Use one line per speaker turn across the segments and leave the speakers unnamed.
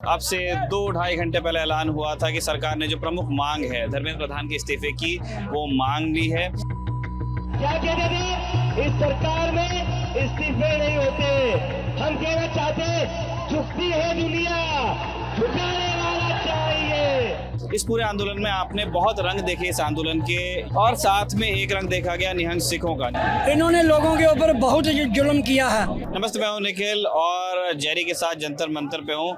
अब से 2-2.5 घंटे पहले ऐलान हुआ था कि सरकार ने जो प्रमुख मांग है धर्मेंद्र प्रधान के इस्तीफे की, वो मांग ली है।
क्या कहते थे, इस सरकार में इस्तीफे नहीं होते। हम कहना चाहते, झुकती है दुनिया, झुकाने वाला चाहिए।
इस पूरे आंदोलन में आपने बहुत रंग देखे इस आंदोलन के, और साथ में एक रंग देखा गया निहंग सिखों का।
इन्होंने लोगों के ऊपर बहुत जुल्म किया है।
नमस्ते, मैं हूं निखिल और जेरी के साथ जंतर मंतर पे हूं।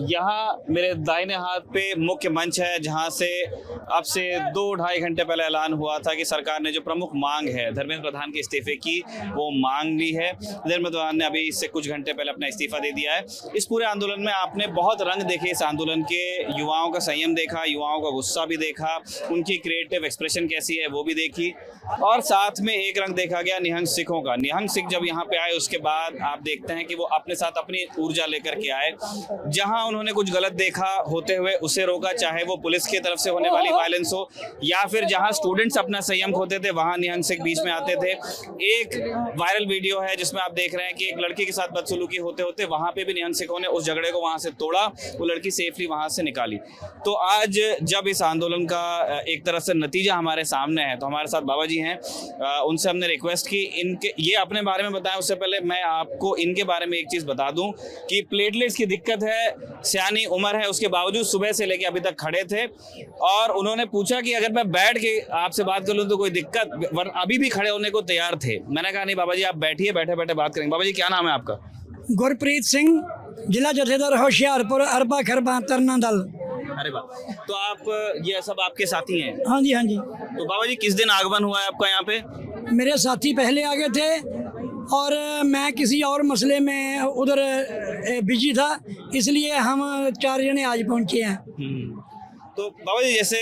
यहाँ मेरे दाहिने हाथ पे मुख्य मंच है, जहां से अब से 2-2.5 घंटे पहले ऐलान हुआ था कि सरकार ने जो प्रमुख मांग है धर्मेंद्र प्रधान के इस्तीफे की, वो मांग ली है। धर्मेंद्र प्रधान ने अभी इससे कुछ घंटे पहले अपना इस्तीफा दे दिया है। इस पूरे आंदोलन में आपने बहुत रंग देखे इस आंदोलन के, युवाओं का संयम देखा, युवाओं का गुस्सा भी देखा, उनकी क्रिएटिव एक्सप्रेशन कैसी है वो भी देखी, और साथ में एक रंग देखा गया निहंग सिखों का। निहंग सिख जब यहाँ पे आए उसके बाद आप देखते हैं कि वो अपने साथ अपनी ऊर्जा लेकर के आए। जहां उन्होंने कुछ गलत देखा होते हुए उसे रोका, चाहे वो पुलिस की तरफ से होने वाली वायलेंस हो या फिर जहां स्टूडेंट्स अपना संयम खोते थे वहां निहंग सिख बीच में आते थे। एक वायरल वीडियो है जिसमें आप देख रहे हैं कि एक लड़की के साथ बदसलूकी होते होते वहां पे भी निहंग सिखों ने उस झगड़े को वहां से तोड़ा, वो लड़की सेफली वहां से निकाली। तो आज जब इस आंदोलन का एक तरह से नतीजा हमारे सामने है, तो हमारे साथ बाबा जी हैं, उनसे हमने रिक्वेस्ट की इनके ये अपने बारे में बताएं। उससे पहले मैं आपको इनके बारे में एक चीज़ बता दूं कि प्लेटलेट्स की दिक्कत है, सियानी उम्र है, उसके बावजूद सुबह से लेकर अभी तक खड़े थे, और उन्होंने पूछा कि अगर मैं बैठ के आपसे बात कर लूँ तो कोई दिक्कत, अभी भी खड़े होने को तैयार थे। मैंने कहा नहीं बाबा जी, आप बैठिए, बैठे बैठे बात करेंगे। बाबा जी, क्या नाम है आपका?
गुरप्रीत सिंह, जिला जथेदार होशियारपुर, अरबा खरबा तरना दल।
अरे वाह, तो आप ये सब आपके साथी हैं?
हाँ जी, हाँ जी।
तो बाबा जी, किस दिन आगमन हुआ है आपका यहाँ पे?
मेरे साथी पहले आ गए थे और मैं किसी और मसले में उधर बिजी था, इसलिए हम 4 जने आज पहुँचे हैं।
तो बाबा जी, जैसे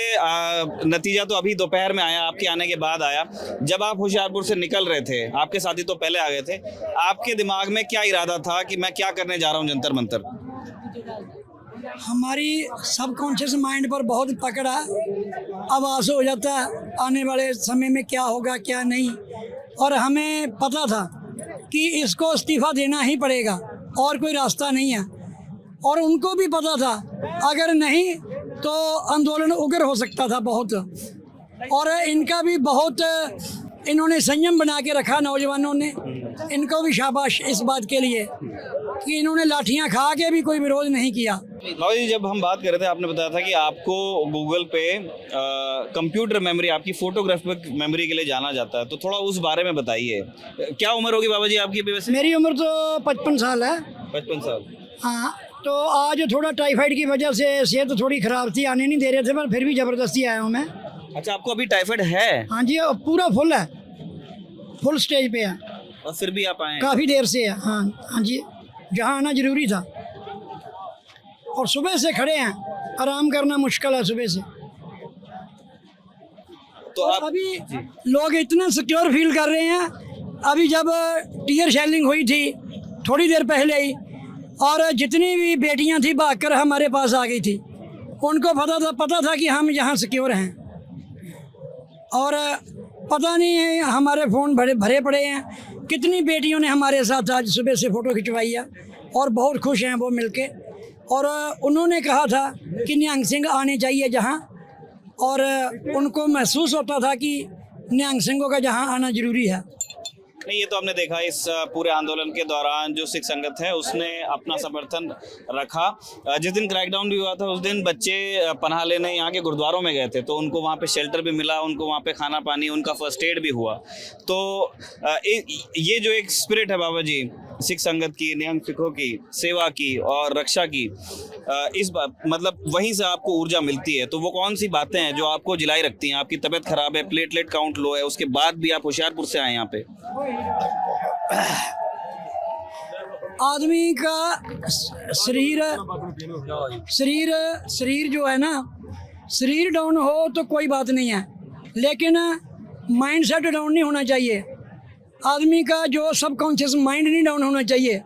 नतीजा तो अभी दोपहर में आया, आपके आने के बाद आया। जब आप होशियारपुर से निकल रहे थे, आपके साथी तो पहले आ गए थे, आपके दिमाग में क्या इरादा था कि मैं क्या करने जा रहा हूँ जंतर मंतर?
हमारी सबकॉन्शियस माइंड पर बहुत पकड़ा, आभास हो जाता है आने वाले समय में क्या होगा क्या नहीं, और हमें पता था कि इसको इस्तीफा देना ही पड़ेगा और कोई रास्ता नहीं है, और उनको भी पता था अगर नहीं तो आंदोलन उग्र हो सकता था बहुत, और इनका भी बहुत इन्होंने संयम बना के रखा। नौजवानों ने इनको भी शाबाश इस बात के लिए कि इन्होंने लाठियां खा के भी कोई विरोध नहीं किया।
बाबा जी, जब हम बात कर रहे थे आपने बताया था कि आपको गूगल पे कंप्यूटर मेमोरी, आपकी फोटोग्राफिक मेमोरी के लिए जाना जाता है, तो थोड़ा उस बारे में बताइए। क्या उम्र होगी बाबा जी आपकी वैसे?
मेरी उम्र तो 55 साल है।
55 साल?
हाँ, तो आज थोड़ा टाइफाइड की वजह से सेहत थोड़ी ख़राब थी, आने नहीं दे रहे थे, पर फिर भी ज़बरदस्ती आया हूँ मैं।
अच्छा, आपको अभी टाइफाइड है?
हाँ जी, पूरा फुल है, फुल स्टेज पे है,
और फिर भी आप आए?
काफ़ी देर से है। हाँ हाँ जी, जहाँ आना ज़रूरी था, और सुबह से खड़े हैं, आराम करना मुश्किल है सुबह से।
तो आप
अभी लोग इतना सिक्योर फील कर रहे हैं। अभी जब टीयर शेलिंग हुई थी थोड़ी देर पहले ही, और जितनी भी बेटियां थी भागकर हमारे पास आ गई थी, उनको पता था कि हम यहाँ सिक्योर हैं, और पता नहीं है हमारे फ़ोन भरे पड़े हैं। कितनी बेटियों ने हमारे साथ आज सुबह से फ़ोटो खिंचवाई है, और बहुत खुश हैं वो मिलके, और उन्होंने कहा था कि निहंग सिंह आने चाहिए जहाँ, और उनको महसूस होता था कि निहंग सिंहों का जहाँ आना ज़रूरी है।
नहीं, ये तो हमने देखा इस पूरे आंदोलन के दौरान जो सिख संगत है उसने अपना समर्थन रखा। जिस दिन क्रैकडाउन भी हुआ था उस दिन बच्चे पनाह लेने यहाँ के गुरुद्वारों में गए थे, तो उनको वहाँ पे शेल्टर भी मिला, उनको वहाँ पे खाना पानी, उनका फर्स्ट एड भी हुआ। तो ये जो एक स्पिरिट है बाबा जी सिख संगत की, निहंग सिखों की सेवा की और रक्षा की, इस मतलब वहीं से आपको ऊर्जा मिलती है। तो वो कौन सी बातें हैं जो आपको जिलाई रखती हैं? आपकी तबीयत खराब है, प्लेटलेट काउंट लो है, उसके बाद भी आप होशियारपुर से आए यहाँ पे।
आदमी का शरीर जो है ना, शरीर डाउन हो तो कोई बात नहीं है, लेकिन माइंड सेट डाउन नहीं होना चाहिए। आदमी का जो सबकॉन्शियस माइंड नहीं डाउन होना चाहिए,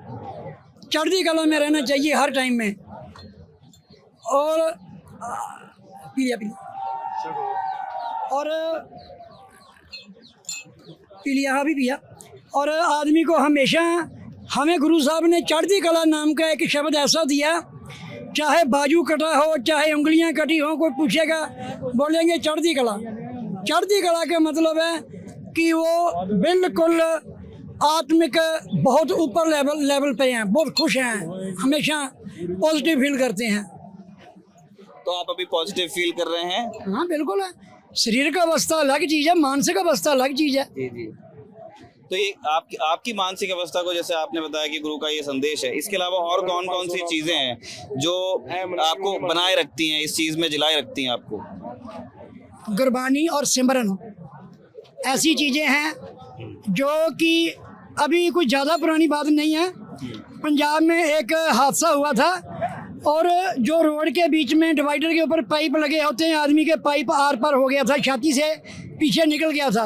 चढ़ती कला में रहना चाहिए हर टाइम में। और पी लिया हाँ भी पिया। और आदमी को हमेशा, हमें गुरु साहब ने चढ़ती कला नाम का एक शब्द ऐसा दिया चाहे बाजू कटा हो, चाहे उंगलियां कटी हो, कोई पूछेगा बोलेंगे चढ़ती कला। चढ़ती कला का मतलब है कि वो बिल्कुल आत्मिक बहुत ऊपर लेवल पे हैं, बहुत खुश हैं, हमेशा पॉजिटिव फील करते हैं।
तो आप अभी पॉजिटिव फील कर रहे हैं?
हाँ बिल्कुल है। शरीर का अवस्था अलग चीज़ है, मानसिक अवस्था अलग चीज़ है।
जी जी। तो ये आपकी मानसिक अवस्था को, जैसे आपने बताया कि गुरु का ये संदेश है, इसके अलावा और कौन कौन सी चीजें हैं जो आपको बनाए रखती हैं, इस चीज में जलाए रखती हैं आपको?
गुरबानी और सिमरन ऐसी चीज़ें हैं जो कि अभी कुछ ज़्यादा पुरानी बात नहीं है। पंजाब में एक हादसा हुआ था और जो रोड के बीच में डिवाइडर के ऊपर पाइप लगे होते हैं, आदमी के पाइप आर पार हो गया था, छाती से पीछे निकल गया था।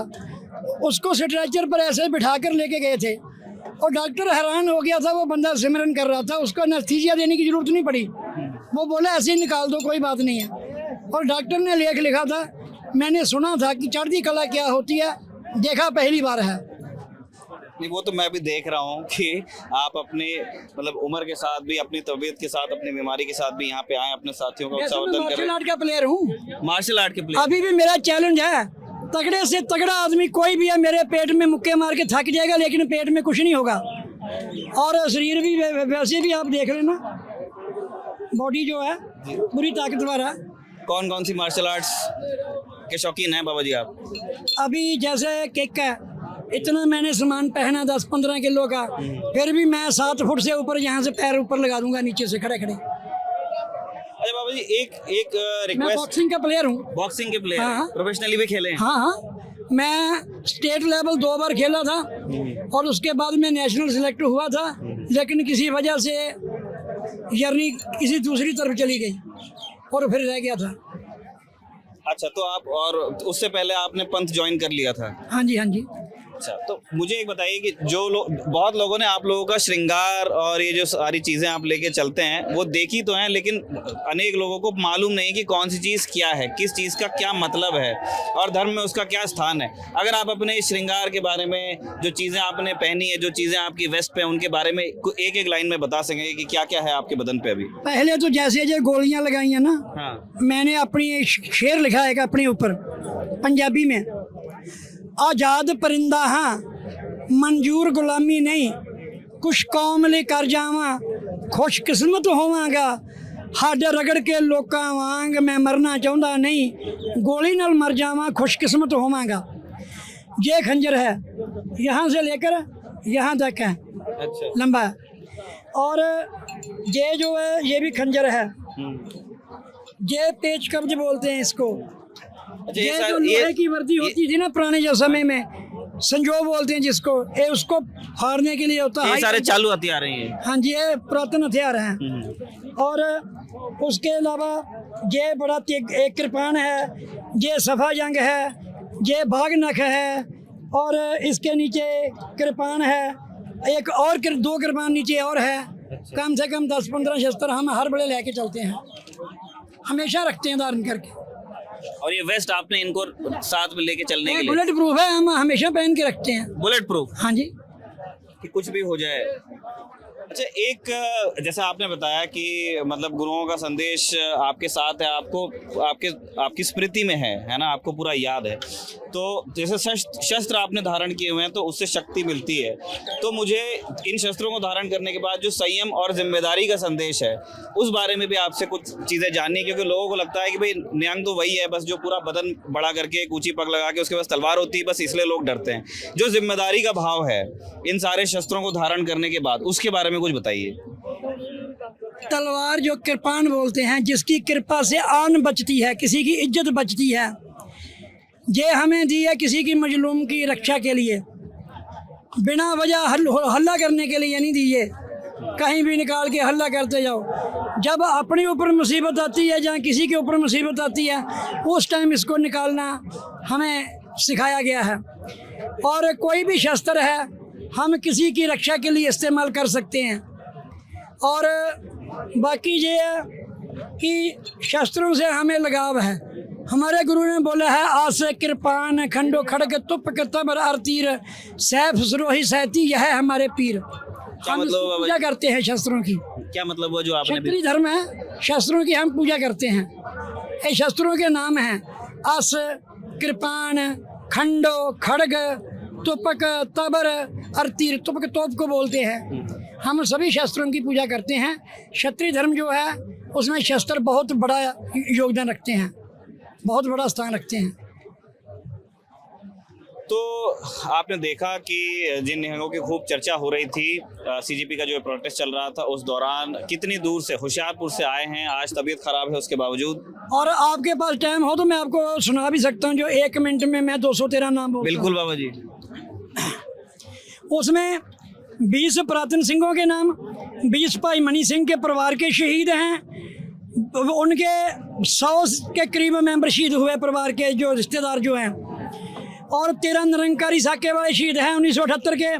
उसको स्ट्रेचर पर ऐसे बिठा कर लेके गए थे और डॉक्टर हैरान हो गया था। वो बंदा सिमरन कर रहा था, उसको एनेस्थीसिया देने की ज़रूरत नहीं पड़ी। वो बोला ऐसे ही निकाल दो, कोई बात नहीं है। और डॉक्टर ने लेख लिखा था, मैंने सुना था कि चढ़ती कला क्या होती है, देखा पहली बार है।
नहीं, वो तो मैं भी देख रहा हूँ कि आप अपने मतलब उम्र के साथ भी, अपनी तबीयत के साथ, अपनी बीमारी के साथ भी यहाँ पे आए, अपने साथियों का उत्साहवर्धन कर
मार्शल
रहे
आर्ट का प्लेयर हूँ।
मार्शल आर्ट के प्लेयर।
अभी भी मेरा चैलेंज है, तगड़े से तगड़ा आदमी कोई भी है, मेरे पेट में मुक्के मार के थक जाएगा लेकिन पेट में कुछ नहीं होगा। और शरीर भी वैसे भी आप देख लेना, बॉडी जो है पूरी ताकतवर है।
कौन कौन सी मार्शल आर्ट्स के शौकीन हैं बाबा जी आप?
अभी जैसे किक है, इतना मैंने सामान पहना 10-15 किलो का, फिर भी मैं 7 फुट से ऊपर यहाँ से पैर ऊपर लगा दूंगा नीचे से खड़े खड़े।
अरे बाबा जी, एक
मैं
रिक्वेस्ट।
बॉक्सिंग का प्लेयर हूँ।
बॉक्सिंग के प्लेयर?
हाँ।
प्रोफेशनली भी खेले हैं?
हाँ हाँ, मैं स्टेट लेवल 2 बार खेला था और उसके बाद मैं नेशनल सिलेक्ट हुआ था, लेकिन किसी वजह से जर्नी किसी दूसरी तरफ चली गई और फिर रह गया था।
अच्छा, तो आप, और उससे पहले आपने पंथ ज्वाइन कर लिया था?
हाँ जी, हाँ जी।
अच्छा, तो मुझे एक बताइए कि जो लोग, बहुत लोगों ने आप लोगों का श्रृंगार और ये जो सारी चीज़ें आप लेके चलते हैं वो देखी तो हैं, लेकिन अनेक लोगों को मालूम नहीं कि कौन सी चीज़ क्या है, किस चीज़ का क्या मतलब है और धर्म में उसका क्या स्थान है। अगर आप अपने श्रृंगार के बारे में, जो चीज़ें आपने पहनी है, जो चीज़ें आपकी वेस्ट पे, उनके बारे में एक एक लाइन में बता सकेंगे कि क्या क्या है आपके बदन पे अभी?
पहले तो जैसे जो गोलियां लगाई हैं ना,
हाँ।
मैंने अपनी एक शेर लिखा है अपने ऊपर पंजाबी में, आजाद परिंदा हाँ मंजूर गुलामी नहीं, कुछ कौम ले कर जावा खुशकिस्मत होवांगा, हड रगड़ के लोकां वांग मैं मरना चाहता नहीं, गोली नाल मर जावा खुशकिस्मत होवांगा। ये खंजर है, यहाँ से लेकर यहाँ तक है,
अच्छा,
लंबा है। और ये जो है ये भी खंजर है, ये पेच कब्ज बोलते हैं इसको।
अच्छा,
ये जो लोहे की वर्दी होती थी ना पुराने जो समय में, संजो बोलते हैं जिसको, ये उसको फाड़ने के लिए होता है।
ये सारे चालू हथियार हैं?
हाँ जी, ये पुरातन हथियार हैं। और उसके अलावा ये बड़ा एक कृपान है, ये सफ़ा जंग है, ये बाघ नख है, और इसके नीचे कृपान है, एक और 2 कृपान नीचे और है। कम से कम 10-15 शस्त्र हम हर बड़े लेके चलते हैं, हमेशा रखते हैं धारण करके।
और ये वेस्ट आपने इनको साथ में लेके चलने के लिए?
बुलेट प्रूफ है, हम हमेशा पहन के रखते हैं।
Bullet proof?
हाँ जी,
कि कुछ भी हो जाए। अच्छा, एक जैसा आपने बताया कि मतलब गुरुओं का संदेश आपके साथ है, आपकी स्मृति में है ना, आपको पूरा याद है। तो जैसे शस्त्र आपने धारण किए हुए हैं तो उससे शक्ति मिलती है, तो मुझे इन शस्त्रों को धारण करने के बाद जो संयम और जिम्मेदारी का संदेश है उस बारे में भी आपसे कुछ चीज़ें जाननी है, क्योंकि लोगों को लगता है कि भाई निहंग तो वही है, बस जो पूरा बदन बड़ा करके एक ऊंची पग लगा के उसके पास तलवार होती है, बस इसलिए लोग डरते हैं। जो जिम्मेदारी का भाव है इन सारे शस्त्रों को धारण करने के बाद, उसके बारे में कुछ बताइए।
तलवार जो कृपान बोलते हैं, जिसकी कृपा से आन बचती है, किसी की इज्जत बचती है, ये हमें दी है किसी की मजलूम की रक्षा के लिए, बिना वजह हल्ला करने के लिए नहीं दी है, कहीं भी निकाल के हल्ला करते जाओ। जब अपने ऊपर मुसीबत आती है, जहाँ किसी के ऊपर मुसीबत आती है, उस टाइम इसको निकालना हमें सिखाया गया है। और कोई भी शस्त्र है हम किसी की रक्षा के लिए इस्तेमाल कर सकते हैं। और बाकी ये है कि शस्त्रों से हमें लगाव है। हमारे गुरु ने बोला है, आस कृपान खंडो खड़ग तुप तबर तीर, सैफ सुरोही सहती यह है हमारे पीर।
क्या
हम
मतलब
इसकी
बाबा
पूजा करते हैं शस्त्रों की।
जी? क्या मतलब वो जो आपने
क्षत्रिय धर्म है, शस्त्रों की हम पूजा करते हैं। ये शस्त्रों के नाम हैं अस, कृपाण, खंडो, खड़ग, तुपक, तबर और तीर। तुपक तोप को बोलते हैं। हम सभी शस्त्रों की पूजा करते हैं। क्षत्रिय धर्म जो है उसमें शस्त्र बहुत बड़ा योगदान रखते हैं, बहुत बड़ा स्थान रखते हैं।
तो आपने देखा कि जिन निहंगों की खूब चर्चा हो रही थी, सीजेपी का जो प्रोटेस्ट चल रहा था उस दौरान कितनी दूर से, होशियारपुर से आए हैं, आज तबीयत खराब है उसके बावजूद।
और आपके पास टाइम हो तो मैं आपको सुना भी सकता हूँ, जो 1 मिनट में मैं 213 नाम बोलता हूँ।
बिल्कुल बाबा जी।
उसमें 20 पुरातन सिंहों के नाम, 20 भाई मनी सिंह के परिवार के शहीद हैं। उनके 100 के करीब मेंबर शहीद हुए, परिवार के जो रिश्तेदार जो हैं। और 13 निरंकारी साके वाले शहीद हैं 1978 के।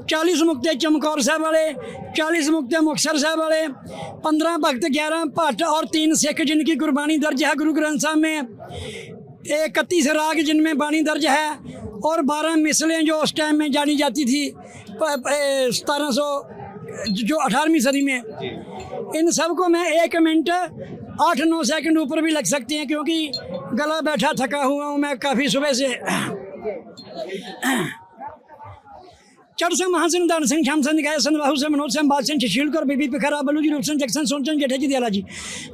40 मुक्ते चमकौर साहब वाले, 40 मुक्ते मुक्तसर साहब वाले, 15 भक्त, 11 भट्ट और 3 सिख जिनकी गुरबानी दर्ज है गुरु ग्रंथ साहब में। 31 राग जिनमें बानी दर्ज है और 12 मिसलें जो उस टाइम में जानी जाती थी 1700 जो 18वीं सदी में। इन सब को मैं 1 मिनट 8-9 सेकंड ऊपर भी लग सकते हैं, क्योंकि गला बैठा थका हुआ हूँ मैं काफ़ी सुबह से। चढ़ सिंह, महासिंह, दान सिंह, श्याम सिंह, गाय सिंह, बाहू सिंह, मनोज सिंह, बाल सिंह, शिशीलकर, बीबी पिखरा, बलू जी, रूप सिंह, जगसन, सोनचंद, जेठा जी, दयाला जी,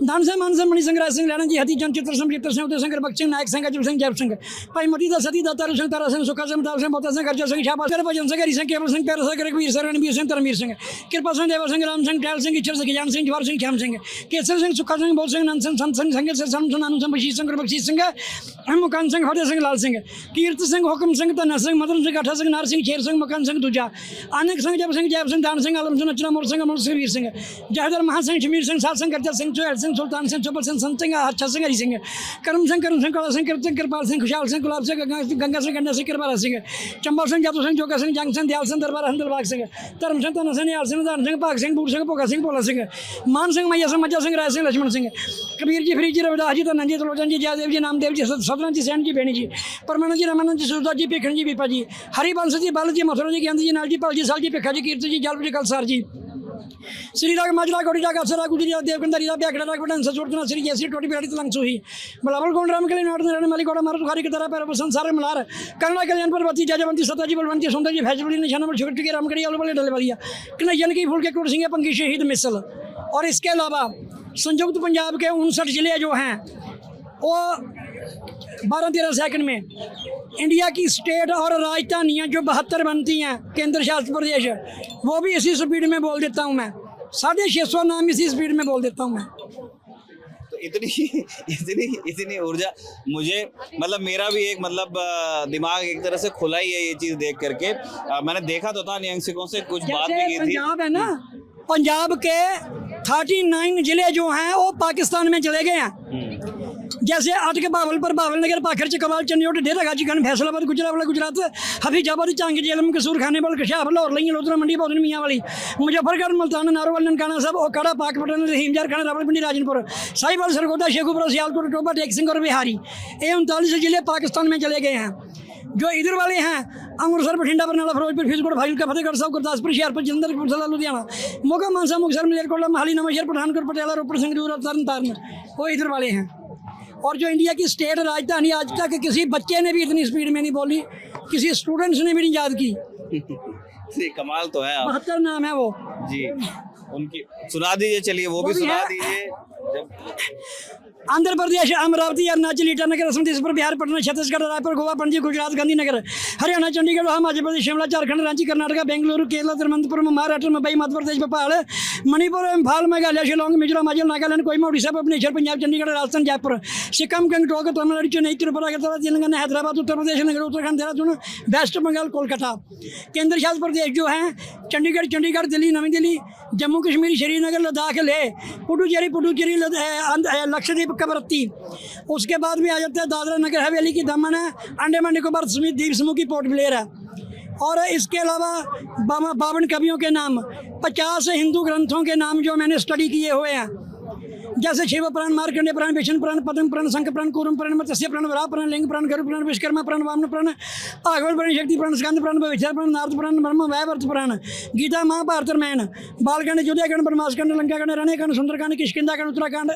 दान सिंह, मान सिंह, मणि सिंह, राज सिंह, लैना जी, हती चंद, चित्र सिंह, चित्र सिंह, उदय सिंह, बख्श सिंह, नायक सिंह, अजब सिंह, जैब सिंह, भाई मती दास, सती दाता, सिंह, तारा सिंह, सुखा सिंह, तार सिंह, बोता सिंह, गर्जा सिंह, शाबाश सिंह, भजन सिंह, हरि सिंह, केवल सिंह, प्यारा सिंह, रघुवीर सिंह, रणबीर सिंह, धर्मवीर सिंह, कृपा सिंह, देवा सिंह, राम सिंह, टहल सिंह, इच्छर सिंह, ज्ञान सिंह, जवाहर सिंह, श्याम सिंह, केसर सिंह, सुखा सिंह, बोल सिंह, नंद सिंह, संत सिंह, संगे सिंह, सम नानू सिंह, बशीर सिंह, बख्शी सिंह, मुकान सिंह, फतेह सिंह, लाल सिंह, कीर्त सिंह, हुक्म सिंह, तना सिंह, मदन सिंह, गाठा सिंह, नार सिंह, शेर सिंह, मकान सिंह, दूजा, अनक सिंह, जब सिंह, जैब सिंह, दान सिंह, आलम सिंह, नचना, मोर सिंह, अमर सिंह, वीर सिंह, जहदर, महासिंह, शमीर सिंह, सात सिंह, करजा सिंह, चुहैल सिंह, सुल्तान सिंह, सुपर सिंह, संत सिंह, अच्छा सिंह, हरि सिंह, करम सिंह, काला सिंह, कृत सिंह, कृपाल सिंह, खुशहाल सिंह, गुलाब सिंह, गंगा सिंह, गंडा सिंह, कृपाल सिंह, चंबल सिंह, जादू सिंह, जोगा सिंह, जंग सिंह, दयाल सिंह, दरबार सिंह, दिलबाग सिंह, धर्म सिंह, तना सिंह, निहाल सिंह, दान सिंह, भाग सिंह, बूढ़ सिंह, भोगा सिंह, भोला सिंह, मान सिंह, मैया सिंह, मज्जा सिंह, राय सिंह, लक्ष्मण सिंह, कबीर जी, फरीद जी, रविदास जी, धनंजय जी, त्रिलोचन जी, जयदेव जी, नामदेव जी, सतनाम जी, सैन जी, बेणी जी, परमानंद जी, रामानंद जी, सुरदास जी, भिखन जी, बीपा जी, हरिवंश जी, बाल जी, मथुरा जी, ज्ञान जी, नाल जी, पाल जी, साल जी, भिखा जी, कीर्ति जी, जल जी, कलसार जी, श्री राग माजरा गौड़ी राग अफसरा गुजरी देवकंदा रीदा ब्याकड़ा राग बटन सचोटना श्री जैसी टोटी बिहारी तलंग सुही बलावल गोंड राम के लिए नाट रहने वाली गोड़ा मारो तुखारी की तरह पैर संसार मलार करुणा कल्याण परवती जाजवंती सताजी बलवंती सुंदर जी भैजबली निशाना पर छुट्टी के रामगढ़ी आलू वाले डले वालिया कन्हैया की फूल के कुड़ सिंह पंखी शहीद मिसल। और इसके अलावा संयुक्त पंजाब के 59 जिले जो हैं वो 12-13 सेकंड में, इंडिया की स्टेट और राजधानियाँ जो 72 बनती हैं केंद्र शासित प्रदेश, वो भी इसी स्पीड में बोल देता हूँ मैं। 650 नाम इसी स्पीड में बोल देता हूँ मैं।
तो इतनी ऊर्जा मुझे, मतलब मेरा भी एक मतलब दिमाग एक तरह से खुला ही है ये चीज़ देख करके। मैंने देखा तो था निहंग सिखों से कुछ बात भी की थी।
पंजाब है ना, पंजाब के 39 जिले जो हैं वो पाकिस्तान में चले गए हैं। जैसे अट के बावलपुर, बावल नगर, पाखर, चकवाल, चन्योट, डेरा गाजी खान, फैसलाबाद, गुजरावाला, गुजरात, हफीजाबाद, चांगी, जेलम, कसूर, खानेवाल, कशाफ, लाहौर, लई, लोधरा, मंडी, बौद्धन, मियाँ वाली, मुजफ्फरगढ़, मुल्तान, नारोवाल, ननकाना साहब, ओकाड़ा, पाकपटन, रहीमजार खाना, रावलपिंडी, राजनपुर, साहिवाल, सरगोदा, शेखुपुरा, सियालकोट, टोबा, टेक सिंह और बिहारी, ये 39 जिले पाकिस्तान में चले गए हैं। जो इधर वाले हैं अमृतसर, बठिंडा, बरनाला, फिरोजपुर, फरीदकोट, फाजिलका, फतेहगढ़ साहब, गुरदासपुर, हुशियारपुर, जलंधर, कपूरथला, लुधियाना, मोगा, मानसा, मुक्तसर, मलेरकोटला, महाली, नवांशहर, पठानकोट, पटियाला, रोपड़, संगरूर और तरन वो इधर वाले हैं। और जो इंडिया की स्टेट राजधानी आज तक किसी बच्चे ने भी इतनी स्पीड में नहीं बोली, किसी स्टूडेंट्स ने भी नहीं याद की।
कमाल तो है।
72 नाम है वो
जी, उनकी सुना दीजिए, चलिए वो भी सुना दीजिए।
आंध्र प्रदेश, अमरावती, अरुणाचल, ईटानगर, असम, देशपुर, बिहार, पटना, छत्तीसगढ़, रायपुर, गोवा, पणजी, गुजरात, गांधीनगर, हरियाणा, चंडीगढ़, मध्य प्रदेश, शिमला, झारखंड, रांची, कर्नाटक, बेंगलुरु, केरला, तिरुवनंतपुरम, महाराष्ट्र, मुंबई, मध्य प्रदेश, भोपाल, मणिपुर, इम्फाल, मेघालय, शिलोंग, मिजोरम, हिमाचल, नागालैंड, कोहिमा, उड़ीसा, भुवनेश्वर, पंजाब, चंडीगढ़, राजस्थान, जयपुर, सिक्किम, गंगटोक, तमिलनाडु, चेन्नई, तिरुपति, अगरतला, तेलंगाना, हैदराबाद, उत्तर प्रदेश, नगर, उत्तराखंड, देहरादून, वेस्ट बंगाल, कोलकाता। केंद्र शासित प्रदेश जो हैं चंडीगढ़, दिल्ली, नई दिल्ली, जम्मू कश्मीर, श्रीनगर, लद्दाख, लेह, पुडुचेरी, लक्षद्वीप, कवरत्ती। उसके बाद में आ जाता है दादरा नगर हवेली की दमन है, अंडमान निकोबार द्वीप समूह की पोर्ट ब्लेयर है। और इसके अलावा 52 कवियों के नाम, 50 हिंदू ग्रंथों के नाम जो मैंने स्टडी किए हुए हैं, जैसे शिव पुराण, मार्कंडेय पुराण, विष्णु पुराण, पद्म पुराण, शंख पुराण, कूर्म पुराण, मत्स्य पुराण, वराह पुराण, लिंग पुराण, गरुड़ पुराण, विश्वकर्मा पुराण, वामन पुराण, भागवत पुराण, शक्ति पुराण, स्कंद पुराण, भविष्य पुराण, नारद पुराण, ब्रह्म वैवर्त पुराण, गीता, महाभारत, रामायण, बालकांड, युद्धकांड, ब्रह्मास्कांड, लंकाकांड, अरण्यकांड, सुंदरकांड, किष्किंधाकांड, उत्तराखंड।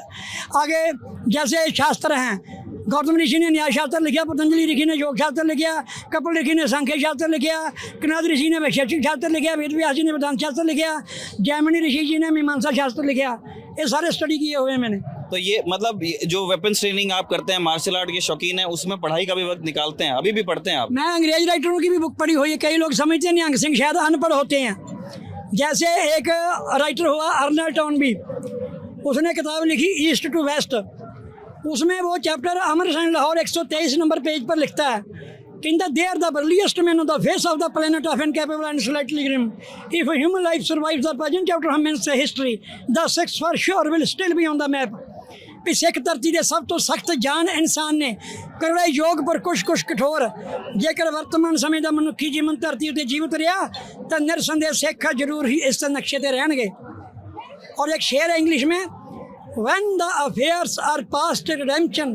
आगे जैसे शास्त्र हैं, गौतम ऋषि ने न्याय शास्त्र लिखा, पतंजलि ऋषि ने योग शास्त्र लिखा, कपिल ऋषि ने सांख्य शास्त्र लिखा, कनाद ऋषि ने वैशेषिक शास्त्र लिखा, वेद व्यास जी ने वेदांत शास्त्र लिखा, जैमिनी ऋषि जी ने मीमांसा शास्त्र लिखा। ये सारे स्टडी किए हुए हैं मैंने।
तो ये मतलब जो वेपन्स ट्रेनिंग आप करते हैं, मार्शल आर्ट के शौकीन हैं, उसमें पढ़ाई का भी वक्त निकालते हैं? अभी भी पढ़ते हैं आप?
मैं अंग्रेज राइटरों की भी बुक पढ़ी हुई है। कई लोग समझते हैं निहंग सिंह शायद अनपढ़ होते हैं। जैसे एक राइटर हुआ अर्नल्ड टॉनबी, उसने किताब लिखी ईस्ट टू वेस्ट। उसमें वो chapter Amar Lahore 123 number page पर लिखता है कि they are the burliest man on the face of the planet of incapable and slightly grim. If human life survives the present chapter of men's history, the Sikhs for sure will still be on the map. भी सिख धरती के सब तो सख्त जान इंसान ने करवाए योग पर कुछ कुछ कठोर। जेकर वर्तमान समय का मनुखी जीवन धरती उत्ते जीवित रहा तो निरसंदेह सिख जरूर ही इस नक्शे ते रहणगे। और एक शेर है इंग्लिश में, when the affairs are past redemption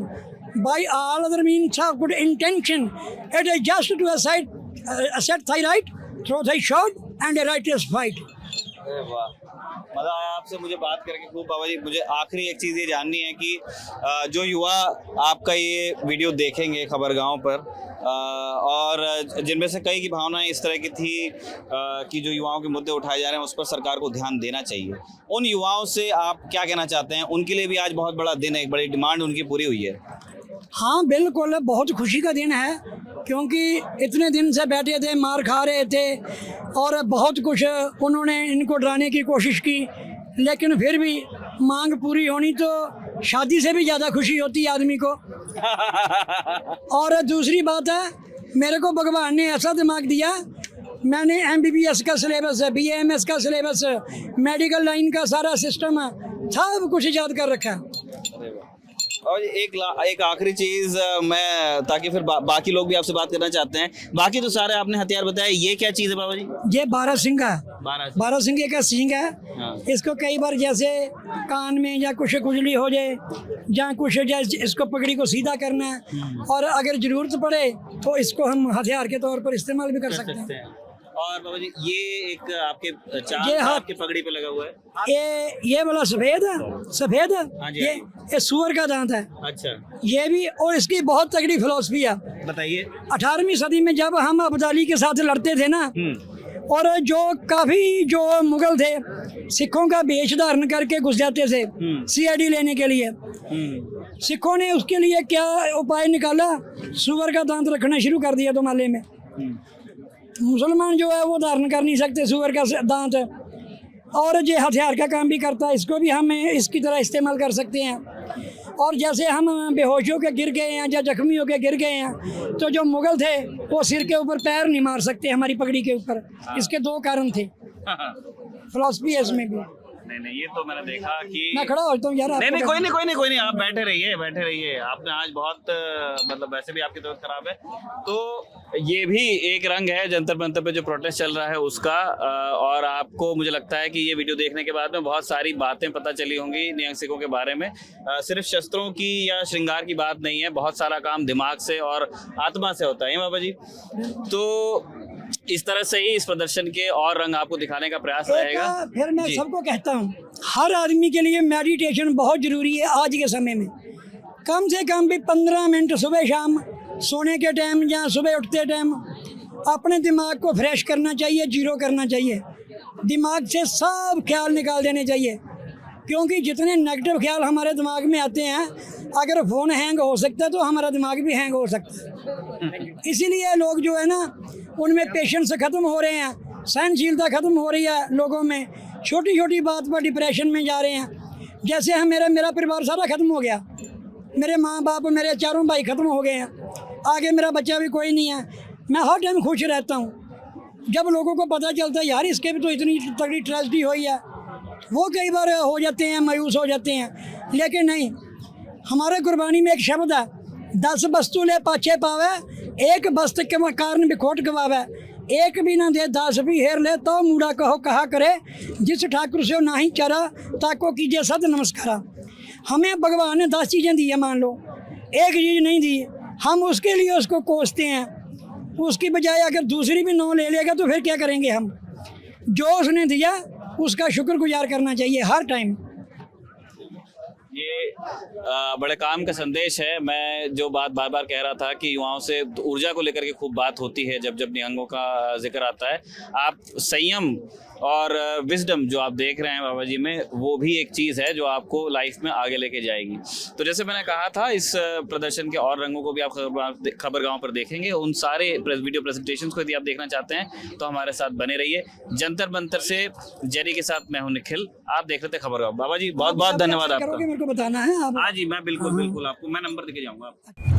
by all other means of good intention, it is just to assert thy right through thy sword and a righteous fight।
अरे वाह, मजा आया आपसे मुझे बात करके खूब। बाबा जी, मुझे आखिरी एक चीज़ ये जाननी है कि जो युवा आपका ये वीडियो देखेंगे खबरगांव पर, और जिनमें से कई की भावनाएं इस तरह की थी कि जो युवाओं के मुद्दे उठाए जा रहे हैं उस पर सरकार को ध्यान देना चाहिए, उन युवाओं से आप क्या कहना चाहते हैं? उनके लिए भी आज बहुत बड़ा दिन है, एक बड़ी डिमांड उनकी पूरी हुई है।
हाँ बिल्कुल, बहुत खुशी का दिन है, क्योंकि इतने दिन से बैठे थे, मार खा रहे थे और बहुत कुछ उन्होंने इनको डराने की कोशिश की, लेकिन फिर भी मांग पूरी होनी तो शादी से भी ज़्यादा खुशी होती है आदमी को। और दूसरी बात है, मेरे को भगवान ने ऐसा दिमाग दिया, मैंने MBBS का सिलेबस है, BAMS का सिलेबस है, मेडिकल लाइन का सारा सिस्टम है, सब कुछ याद कर रखा है।
और एक आखिरी चीज मैं, ताकि फिर बाकी लोग भी आपसे बात करना चाहते हैं। बाकी तो सारे आपने हथियार बताए, ये क्या चीज है बाबा जी?
ये 12 सिंह है।
12
सिंह का सींग है।
हाँ।
इसको कई बार जैसे कान में या कुछ खुजली हो जाए या कुछ जैसे इसको पगड़ी को सीधा करना है, और अगर जरूरत पड़े तो इसको हम हथियार के तौर पर इस्तेमाल भी कर सकते हैं।
और बाबा जी, ये एक आपके चांद
ये
आपके पगड़ी पे लगा हुआ है,
ये वाला सफेद है,
हाँ जी,
ये सुअर का दांत है।
अच्छा,
ये भी, और इसकी बहुत तगड़ी फिलॉसफी है।
बताइए।
18वीं सदी में जब हम अब्दाली के साथ लड़ते थे ना, और जो काफ़ी जो मुगल थे सिखों का वेश धारण करके घुस जाते थे CID लेने के लिए, सिखों ने उसके लिए क्या उपाय निकाला, सुअर का दांत रखना शुरू कर दिया तो माले में। मुसलमान जो है वो धारण कर नहीं सकते सुअर का दांत, और ये हथियार का काम भी करता है, इसको भी हम इसकी तरह इस्तेमाल कर सकते हैं। और जैसे हम बेहोश होकर गिर गए हैं या जख्मी होकर गिर गए हैं, तो जो मुगल थे वो सिर के ऊपर पैर नहीं मार सकते हमारी पगड़ी के ऊपर। इसके 2 कारण थे, फिलॉसफी है इसमें भी।
नहीं, ये तो मैंने देखा कि
मैं खड़ा होता हूँ यार।
नहीं, कोई नहीं, आप बैठे रहिए। आपने आज बहुत मतलब वैसे भी आपकी तबीयत खराब है, तो ये भी एक रंग है जंतर मंतर पे जो प्रोटेस्ट चल रहा है उसका। और आपको मुझे लगता है कि ये वीडियो देखने के बाद में बहुत सारी बातें पता चली होंगी निहंग सिखों के बारे में। सिर्फ शस्त्रों की या श्रृंगार की बात नहीं है, बहुत सारा काम दिमाग से और आत्मा से होता है बाबा जी। तो इस तरह से ही इस प्रदर्शन के और रंग आपको दिखाने का प्रयास रहेगा।
फिर मैं सबको कहता हूँ, हर आदमी के लिए मेडिटेशन बहुत ज़रूरी है आज के समय में। कम से कम भी 15 मिनट सुबह शाम सोने के टाइम या सुबह उठते टाइम अपने दिमाग को फ्रेश करना चाहिए, जीरो करना चाहिए। दिमाग से सब ख्याल निकाल देने चाहिए, क्योंकि जितने नेगेटिव ख्याल हमारे दिमाग में आते हैं, अगर फ़ोन हैंग हो सकता है तो हमारा दिमाग भी हैंग हो सकता है। इसीलिए लोग जो है ना, उनमें पेशेंस ख़त्म हो रहे हैं, सहनशीलता ख़त्म हो रही है लोगों में, छोटी छोटी बात पर डिप्रेशन में जा रहे हैं। जैसे हम मेरा परिवार सारा ख़त्म हो गया, मेरे माँ बाप, मेरे चारों भाई ख़त्म हो गए हैं, आगे मेरा बच्चा भी कोई नहीं है। मैं हर टाइम खुश रहता हूँ। जब लोगों को पता चलता है यार इसके भी तो इतनी तगड़ी ट्रेजेडी हुई है, वो कई बार हो जाते हैं, मायूस हो जाते हैं। लेकिन नहीं, हमारे कुर्बानी में एक शब्द है, 10 वस्तु ले पाछे पावे, एक वस्तु के कारण बिखोट गवावे, एक भी ना दे 10 भी हेर ले, तो मूड़ा कहो कहा करे, जिस ठाकुर से नाही चरा ताको कीजिए सद नमस्कारा। हमें भगवान ने 10 चीज़ें दी है, मान लो एक चीज़ नहीं दी, हम उसके लिए उसको कोसते हैं, उसकी बजाय अगर दूसरी भी 9 ले लेगा तो फिर क्या करेंगे हम। जो उसने दिया उसका शुक्रगुजार करना चाहिए हर टाइम।
ये बड़े काम का संदेश है। मैं जो बात बार बार कह रहा था कि युवाओं से ऊर्जा को लेकर के खूब बात होती है जब जब निहंगों का जिक्र आता है। आप संयम और विजडम जो आप देख रहे हैं बाबा जी में, वो भी एक चीज़ है जो आपको लाइफ में आगे लेके जाएगी। तो जैसे मैंने कहा था, इस प्रदर्शन के और रंगों को भी आप खबरगांव पर देखेंगे। उन सारे वीडियो प्रेजेंटेशंस को यदि आप देखना चाहते हैं तो हमारे साथ बने रहिए। जंतर मंतर से जेरी के साथ मैं हूं निखिल, आप देख रहे थे खबरगांव। बाबा जी बहुत बहुत धन्यवाद आपका।
मेरे को बताना है आप।
हाँ जी, मैं बिल्कुल आपको मैं नंबर देके जाऊंगा।